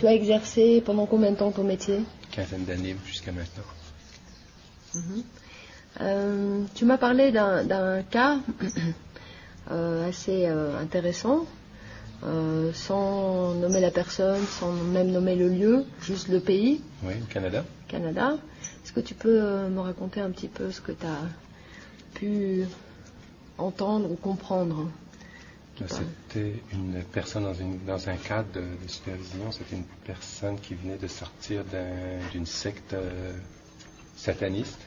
Tu as exercé pendant combien de temps ton métier? Quinzaine d'années jusqu'à maintenant. Tu m'as parlé d'un cas assez intéressant, sans nommer la personne, sans même nommer le lieu, juste le pays. Oui, au Canada. Canada. Est-ce que tu peux me raconter un petit peu ce que tu as pu entendre ou comprendre? C'était une personne dans un cadre de supervision. C'était une personne qui venait de sortir d'une secte sataniste.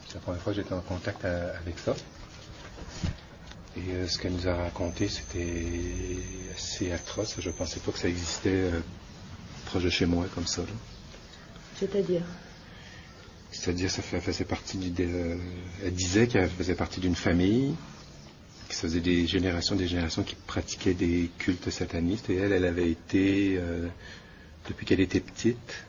C'est la première fois que j'étais en contact avec ça. Et ce qu'elle nous a raconté, c'était assez atroce. Je ne pensais pas que ça existait proche de chez moi comme ça. Là. C'est-à-dire? C'est-à-dire, elle faisait partie elle disait qu'elle faisait partie d'une famille qui faisait des générations qui pratiquaient des cultes satanistes. Et elle avait été, depuis qu'elle était petite,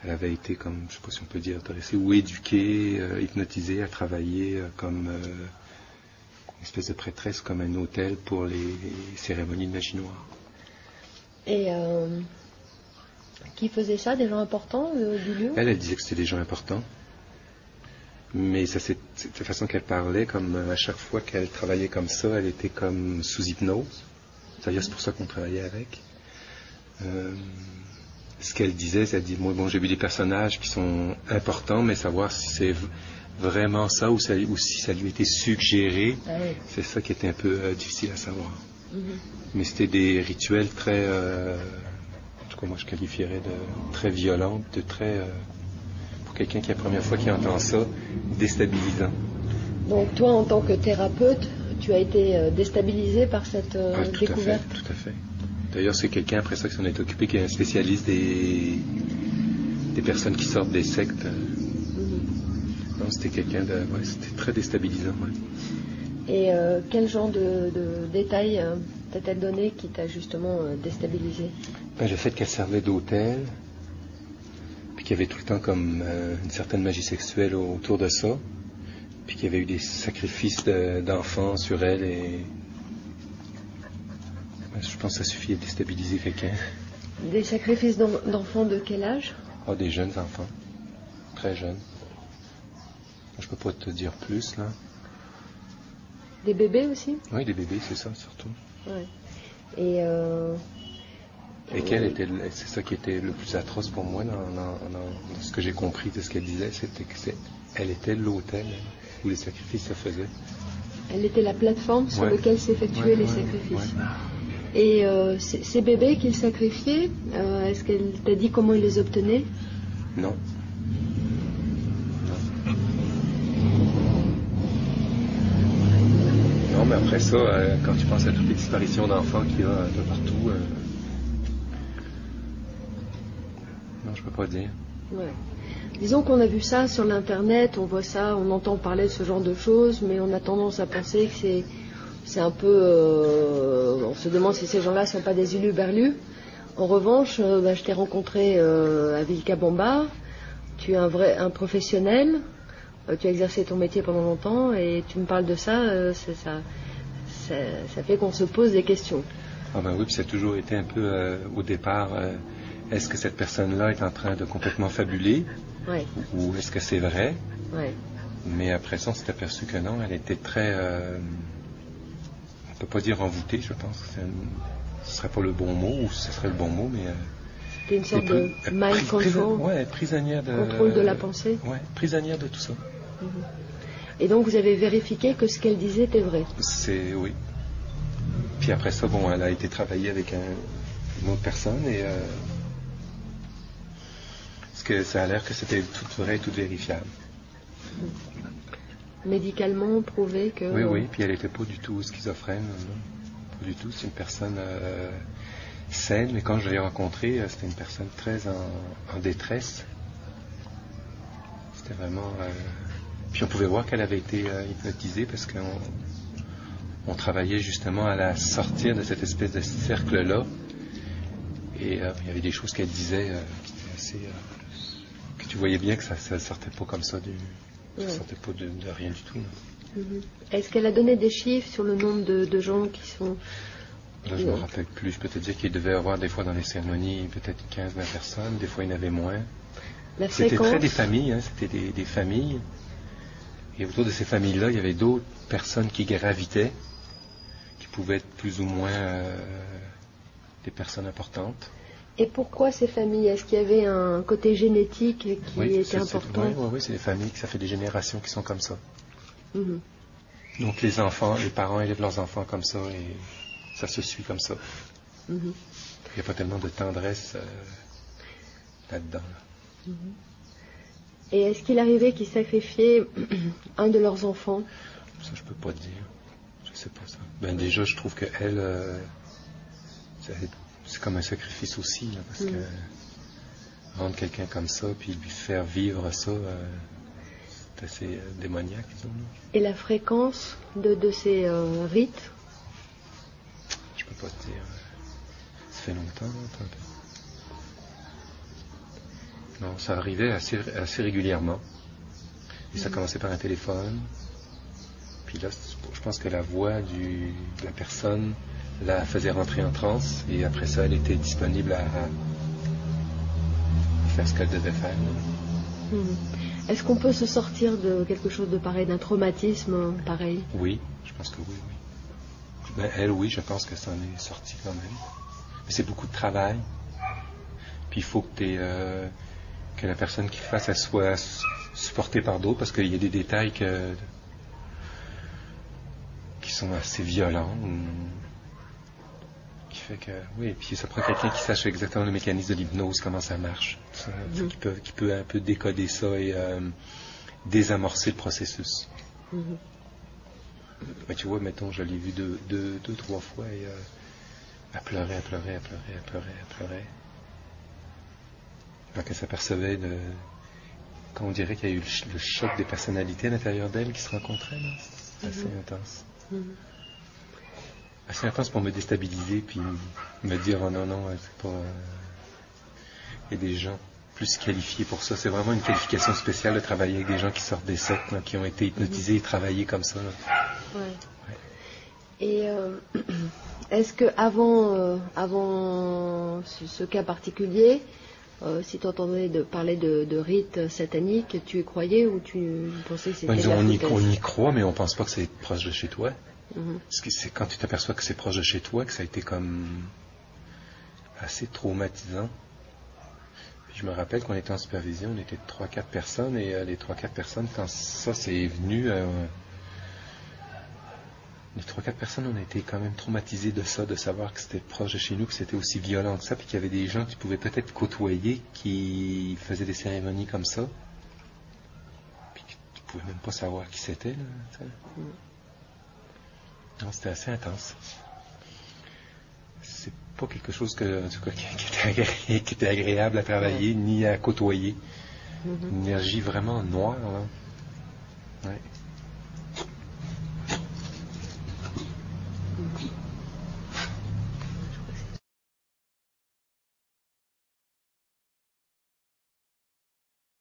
elle avait été comme, je ne sais pas si on peut dire, dressée ou éduquée, hypnotisée à travailler comme une espèce de prêtresse, comme un hôtel pour les cérémonies de magie noire. Et qui faisait ça, des gens importants du lieu? Elle disait que c'était des gens importants. Mais ça, c'est la façon qu'elle parlait, comme à chaque fois qu'elle travaillait comme ça, elle était comme sous hypnose. C'est-à-dire, c'est pour ça qu'on travaillait avec. Ce qu'elle disait, elle dit, moi, bon, j'ai vu des personnages qui sont importants, mais savoir si c'est vraiment ça ou si ça lui était suggéré, c'est ça qui était un peu difficile à savoir. Mais c'était des rituels très, en tout cas, moi, je qualifierais de très violents, de très... pour quelqu'un qui est la première fois qui entend ça, déstabilisant. Donc toi, en tant que thérapeute, tu as été déstabilisé par cette découverte? Tout à fait. D'ailleurs, c'est quelqu'un, après ça, qui s'en est occupé, qui est un spécialiste des personnes qui sortent des sectes. Donc, c'était quelqu'un de... Ouais, c'était très déstabilisant. Ouais. Et quel genre de détails t'a-t-elle donné qui t'a justement déstabilisé? Le fait qu'elle servait d'hôtel, puis qu'il y avait tout le temps comme une certaine magie sexuelle autour de ça, puis qu'il y avait eu des sacrifices d'enfants sur elle, et je pense que ça suffit à déstabiliser quelqu'un. Des sacrifices d'enfants de quel âge? Des jeunes enfants, très jeunes. Je peux pas te dire plus, là. Des bébés aussi? Oui, des bébés, c'est ça, surtout. Ouais. Et c'est ça qui était le plus atroce pour moi dans ce que j'ai compris de ce qu'elle disait, c'était qu'elle était l'hôtel où les sacrifices se faisaient. Elle était la plateforme sur laquelle s'effectuaient les sacrifices. Ouais. Et ces bébés qu'il sacrifiait, est-ce qu'elle t'a dit comment il les obtenait? Non. Non, mais après ça, quand tu penses à toutes les disparitions d'enfants qu'il y a un peu partout, non, je peux pas dire. Ouais. Disons qu'on a vu ça sur l'internet, on voit ça, on entend parler de ce genre de choses, mais on a tendance à penser que c'est un peu... on se demande si ces gens-là ne sont pas des huluberlus. En revanche, je t'ai rencontré à Vilcabamba, tu es un professionnel, tu as exercé ton métier pendant longtemps et tu me parles de ça, ça fait qu'on se pose des questions. Ah ben oui, puis ça a toujours été un peu au départ, est-ce que cette personne-là est en train de complètement fabuler? Ouais. Ou est-ce que c'est vrai? Ouais. Mais après ça, on s'est aperçu que non, elle était très... on ne peut pas dire envoûtée, je pense. Ce ne serait pas le bon mot, ou ce serait le bon mot, mais... C'était une sorte de mind control. Oui, prisonnière de... Contrôle de la pensée. Oui, prisonnière de tout ça. Et donc vous avez vérifié que ce qu'elle disait était vrai? Oui. Puis après ça, bon, elle a été travaillée avec une autre personne et... parce que ça a l'air que c'était tout vrai et tout vérifiable. Médicalement prouvé que... Oui, puis elle n'était pas du tout schizophrène, non. Pas du tout, c'est une personne saine, mais quand je l'ai rencontrée, c'était une personne très en détresse. C'était vraiment... Puis on pouvait voir qu'elle avait été hypnotisée parce qu'on travaillait justement à la sortir de cette espèce de cercle-là. Et il y avait des choses qu'elle disait qui étaient assez... que tu voyais bien que ça ne sortait pas comme ça, ça sortait pas de rien du tout. Est-ce qu'elle a donné des chiffres sur le nombre de gens qui sont Là, je ne me rappelle plus. Je peux te dire qu'il devait y avoir des fois dans les cérémonies peut-être 15-20 personnes, des fois il y en avait moins. La C'était fréquence, très des familles, hein, c'était des familles. Et autour de ces familles-là, il y avait d'autres personnes qui gravitaient, qui pouvaient être plus ou moins des personnes importantes. et pourquoi ces familles? Est-ce qu'il y avait un côté génétique qui était c'est, important? oui, c'est des familles, ça fait des générations qui sont comme ça. Mhm. Donc les enfants, les parents élèvent leurs enfants comme ça et ça se suit comme ça. Mhm. Il n'y a pas tellement de tendresse là-dedans. Mhm. Et est-ce qu'il arrivait qu'ils sacrifiaient un de leurs enfants? Ça, je peux pas te dire. Je sais pas ça. Ben déjà, je trouve que elle, c'est comme un sacrifice aussi, là, parce que rendre quelqu'un comme ça, puis lui faire vivre ça, c'est assez démoniaque, disons. Et la fréquence de ces rites? Je peux pas te dire. Ça fait longtemps, là, non, ça arrivait assez régulièrement. Et ça commençait par un téléphone. Puis là, je pense que la voix de la personne la faisait rentrer en transe. Et après ça, elle était disponible à faire ce qu'elle devait faire. Est-ce qu'on peut se sortir de quelque chose de pareil, d'un traumatisme pareil? Oui, je pense que oui. Ben, elle, oui, je pense que ça en est sorti quand même. Mais c'est beaucoup de travail. Puis il faut que la personne qui fasse, elle soit supportée par d'autres, parce qu'il y a des détails qui sont assez violents. Qui fait que, oui, puis ça prend quelqu'un qui sache exactement le mécanisme de l'hypnose, comment ça marche. Ça, qui peut un peu décoder ça et désamorcer le processus. Mais tu vois, mettons, je l'ai vu deux, trois fois et elle pleurait. Quand elle s'apercevait quand on dirait qu'il y a eu le choc des personnalités à l'intérieur d'elle qui se rencontraient, là, c'est assez intense. Assez intense pour me déstabiliser puis me dire oh non, c'est pas. Il y a des gens plus qualifiés pour ça. C'est vraiment une qualification spéciale de travailler avec des gens qui sortent des sectes, là, qui ont été hypnotisés et travaillés comme ça. Ouais. Et est-ce que avant ce cas particulier, si tu entendais parler de rites sataniques, tu y croyais ou tu pensais que c'était on y croit, mais on pense pas que c'est proche de chez toi. Parce que c'est quand tu t'aperçois que c'est proche de chez toi que ça a été comme assez traumatisant. Puis je me rappelle qu'on était en supervision, on était 3-4 personnes et les 3-4 personnes, quand ça c'est venu, les 3-4 personnes, on a été quand même traumatisés de ça, de savoir que c'était proche de chez nous, que c'était aussi violent que ça, puis qu'il y avait des gens qui pouvaient peut-être côtoyer, qui faisaient des cérémonies comme ça, puis qui ne pouvaient même pas savoir qui c'était. Là, non, c'était assez intense. C'est pas quelque chose que, en tout cas, qui était agréable à travailler, ni à côtoyer. Une énergie vraiment noire, là.